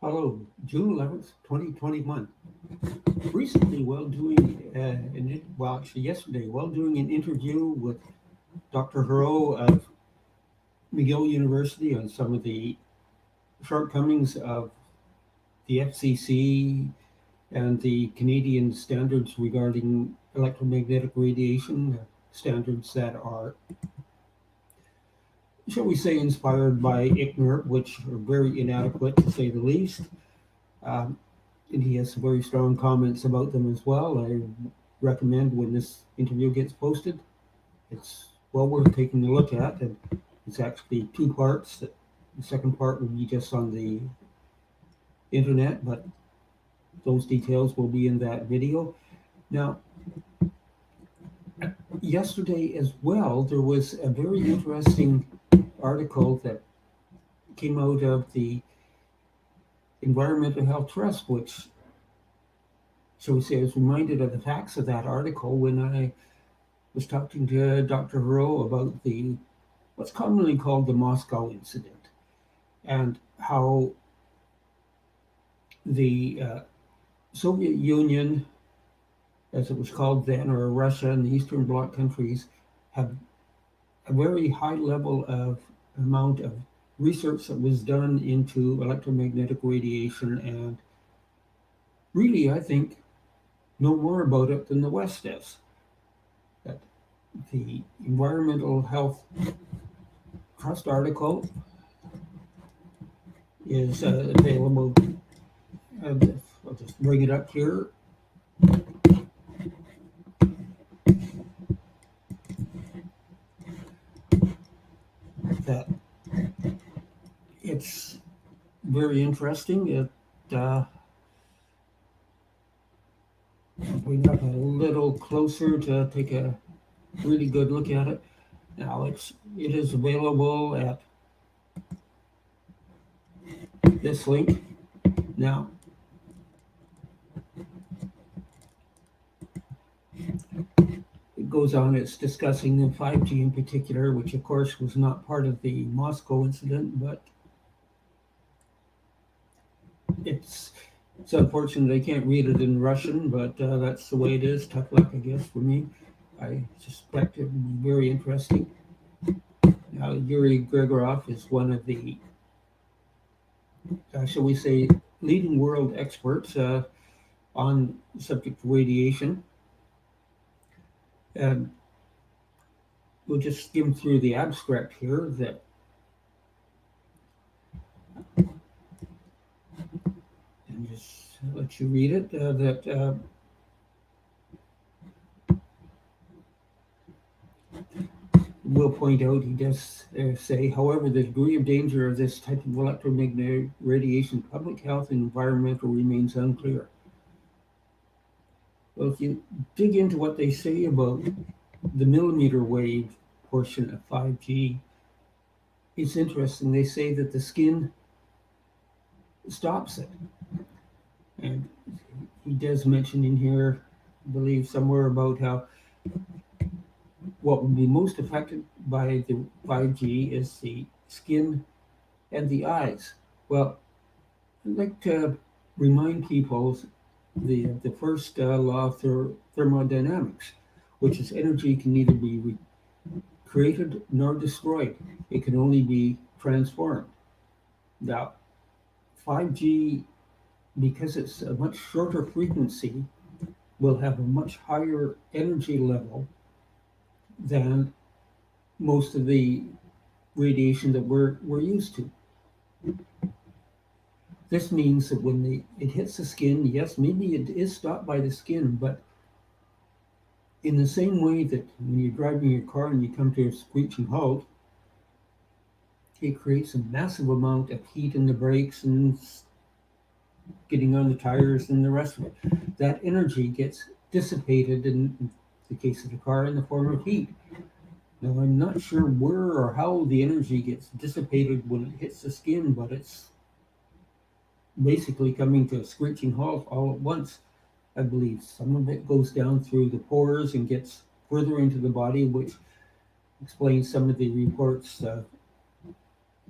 Hello, June 11th, 2021. Recently, while doing, actually yesterday, while doing an interview with Dr. Haro of McGill University on some of the shortcomings of the FCC and the Canadian standards regarding electromagnetic radiation, standards that are, shall we say, inspired by ICNIRP, which are very inadequate to say the least. Um, and he has some very strong comments about them as well. I recommend when this interview gets posted, it's well worth taking a look at. And it's actually two parts. The second part will be just on the internet, but those details will be in that video. Now, yesterday as well, there was a very interesting article that came out of the Environmental Health Trust, which, shall we say, I was reminded of the facts of that article when I was talking to Dr. Haro about the what's commonly called the Moscow incident and how the Soviet Union, as it was called then, or Russia and the Eastern Bloc countries, have a very high level of amount of research that was done into electromagnetic radiation, and really, I think, know more about it than the West does. That the Environmental Health Trust article is available. I'll just bring it up here. That it's very interesting. Bring up a little closer to take a really good look at it. Now it is available at this link. Now, it goes on, it's discussing the 5G in particular, which of course was not part of the Moscow incident, but it's unfortunate I can't read it in Russian, but that's the way it is. Tough luck, I guess, for me. I suspect it would be very interesting. Now, Yuri Gregorov is one of the, shall we say, leading world experts on the subject of radiation. And we'll just skim through the abstract here that and just let you read it. Will point out, he does say, however, the degree of danger of this type of electromagnetic radiation, public health and environmental, remains unclear. Well, if you dig into what they say about the millimeter wave portion of 5G, it's interesting. They say that the skin stops it. And he does mention in here, I believe somewhere, about how what would be most affected by the 5G is the skin and the eyes. Well, I'd like to remind people the first law of thermodynamics, which is energy can neither be created nor destroyed. It can only be transformed. Now, 5G, because it's a much shorter frequency, will have a much higher energy level than most of the radiation that we're used to. This means that when it hits the skin, yes, maybe it is stopped by the skin, but in the same way that when you're driving your car and you come to a screeching halt, it creates a massive amount of heat in the brakes and getting on the tires and the rest of it. That energy gets dissipated in the case of the car in the form of heat. Now, I'm not sure where or how the energy gets dissipated when it hits the skin, but it's basically coming to a screeching halt all at once. I believe some of it goes down through the pores and gets further into the body, which explains some of the reports, I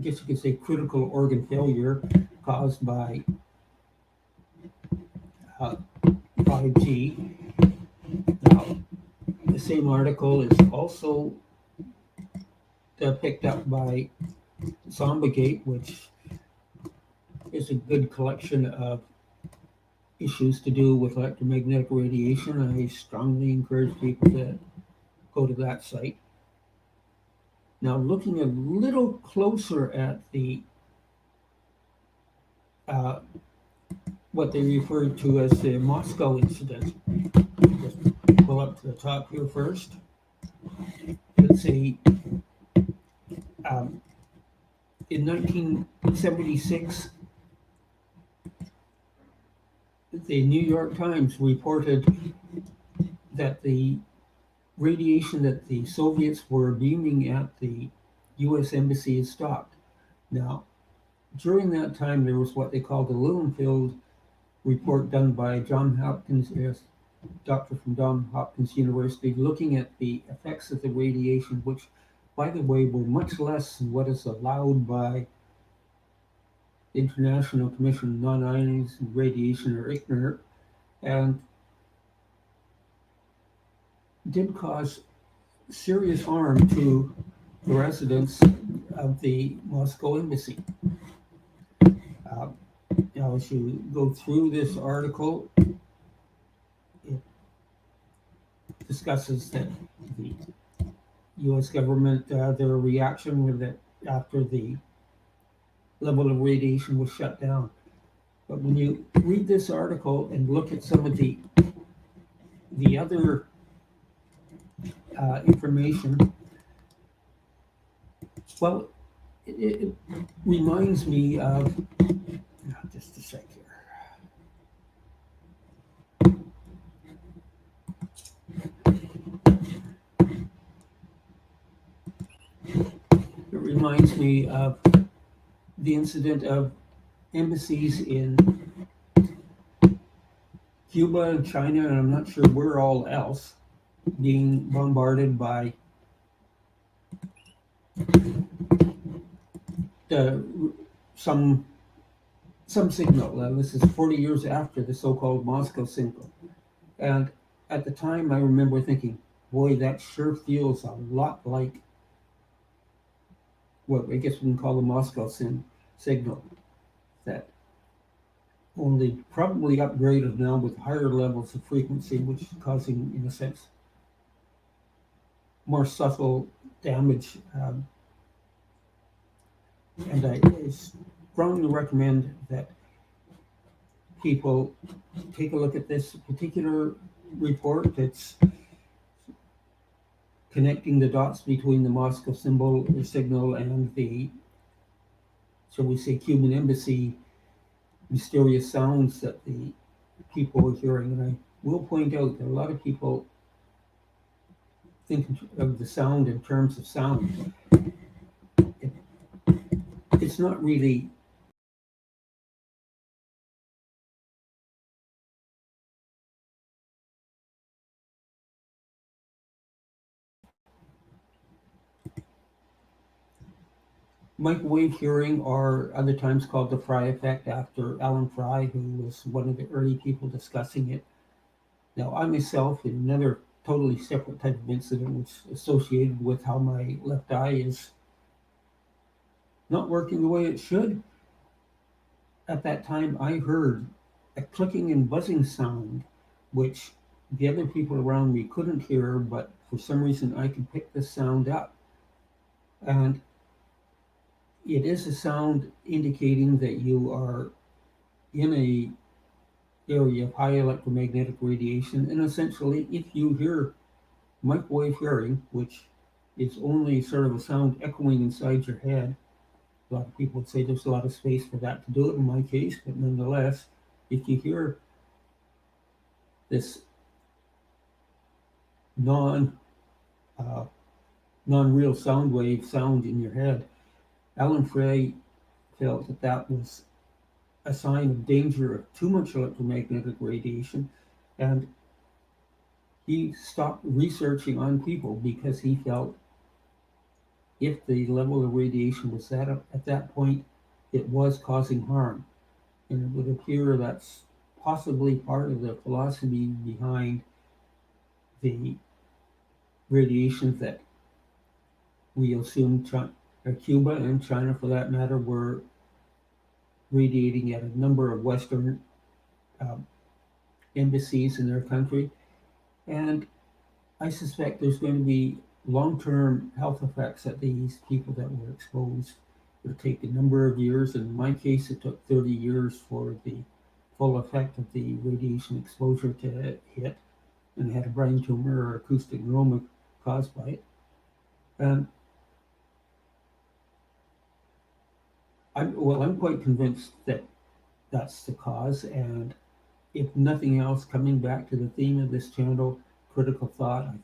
guess you could say, critical organ failure caused by 5G. Now, the same article is also picked up by Zombigate, which is a good collection of issues to do with electromagnetic radiation. I strongly encourage people to go to that site. Now, looking a little closer at the uh, what they refer to as the Moscow incident. Just pull up to the top here first. It's in 1976, the New York Times reported that the radiation that the Soviets were beaming at the U.S. Embassy had stopped. Now, during that time, there was what they called the Lilienfeld report done by John Hopkins, doctor from John Hopkins University, looking at the effects of the radiation, which, by the way, were much less than what is allowed by the International Commission on Non-Ionizing Radiation, or ICNIR, and did cause serious harm to the residents of the Moscow embassy. Now, as you go through this article, it discusses that the U.S. government, their reaction with it after the level of radiation was shut down. But when you read this article and look at some of the other information, well, it reminds me of, just a sec here. It reminds me of the incident of embassies in Cuba and China, and I'm not sure where all else, being bombarded by some signal. This is 40 years after the so-called Moscow signal. And at the time, I remember thinking, boy, that sure feels a lot like what I guess we can call the Moscow signal. That only probably upgraded now with higher levels of frequency, which is causing, in a sense, more subtle damage. And I strongly recommend that people take a look at this particular report. It's connecting the dots between the Moscow signal and the, shall we say, Cuban embassy mysterious sounds that the people were hearing. And I will point out that a lot of people think of the sound in terms of sound. It's not really microwave hearing, or other times called the Fry effect, after Alan Fry, who was one of the early people discussing it. Now, I myself, in another totally separate type of incident, was associated with how my left eye is not working the way it should. At that time, I heard a clicking and buzzing sound, which the other people around me couldn't hear, but for some reason I could pick the sound up. And it is a sound indicating that you are in a area of high electromagnetic radiation. And essentially, if you hear microwave hearing, which is only sort of a sound echoing inside your head, a lot of people would say there's a lot of space for that to do it in my case, but nonetheless, if you hear this non-real sound wave sound in your head, Alan Frey felt that that was a sign of danger of too much electromagnetic radiation, and he stopped researching on people because he felt if the level of radiation was at that point, it was causing harm. And it would appear that's possibly part of the philosophy behind the radiations that we assume Cuba and China, for that matter, were radiating at a number of Western um, embassies in their country. And I suspect there's going to be long-term health effects that these people that were exposed. It'll take a number of years. In my case, it took 30 years for the full effect of the radiation exposure to hit, and I had a brain tumor or acoustic neuroma caused by it. And I'm quite convinced that that's the cause. And if nothing else, coming back to the theme of this channel, critical thought,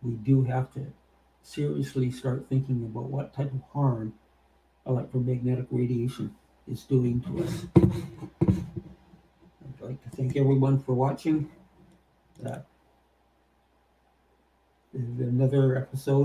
we do have to seriously start thinking about what type of harm electromagnetic radiation is doing to us. I'd like to thank everyone for watching. Another episode